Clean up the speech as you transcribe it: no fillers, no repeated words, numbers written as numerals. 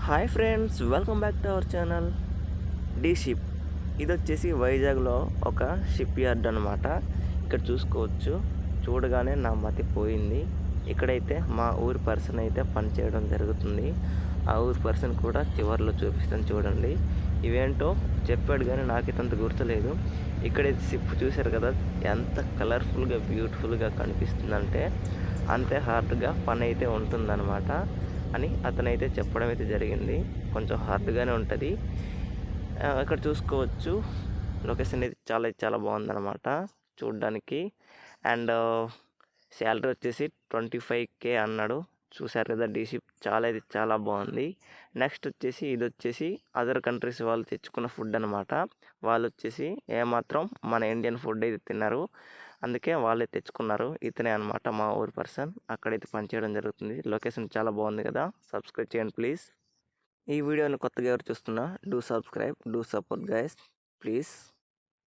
Hi friends, welcome back to our channel D ship. ఇది వచ్చేసి వైజాగ్లో ఒక షిప్ యార్డ్ అనమాట. ఇక్కడ చూసుకోవచ్చు. చూడగానే నా మతి పోయింది. ఇక్కడైతే మా ఊరి పర్సన్ అయితే పని చేయడం జరుగుతుంది. ఆ ఊరి పర్సన్ కూడా చివరిలో చూపిస్తాను చూడండి. ఇవేంటో చెప్పాడు కానీ నాకైతే అంత గుర్తులేదు. ఇక్కడైతే షిప్ చూశారు కదా, ఎంత కలర్ఫుల్గా బ్యూటిఫుల్గా కనిపిస్తుందంటే అంతే హార్డ్గా పని అయితే ఉంటుందన్నమాట అని అతనైతే చెప్పడం అయితే జరిగింది. కొంచెం హార్డ్గానే ఉంటుంది. ఇక్కడ చూసుకోవచ్చు, లొకేషన్ అయితే చాలా బాగుందన్నమాట చూడడానికి. అండ్ శాలరీ వచ్చేసి 25K అన్నాడు. చూశారు కదా, డీషిప్ చాలా బాగుంది. నెక్స్ట్ వచ్చేసి ఇది వచ్చేసి అదర్ కంట్రీస్ వాళ్ళు తెచ్చుకున్న ఫుడ్ అనమాట. వాళ్ళు వచ్చేసి ఏమాత్రం మన ఇండియన్ ఫుడ్ అయితే తిన్నారు, అందుకే వాళ్ళే తెచ్చుకున్నారు. ఇతనే అనమాట మా ఊరి పర్సన్. అక్కడైతే పనిచేయడం జరుగుతుంది. లొకేషన్ చాలా బాగుంది కదా, సబ్స్క్రైబ్ చేయండి ప్లీజ్. ఈ వీడియోని కొత్తగా ఎవరు చూస్తున్నా, do subscribe, do support guys please.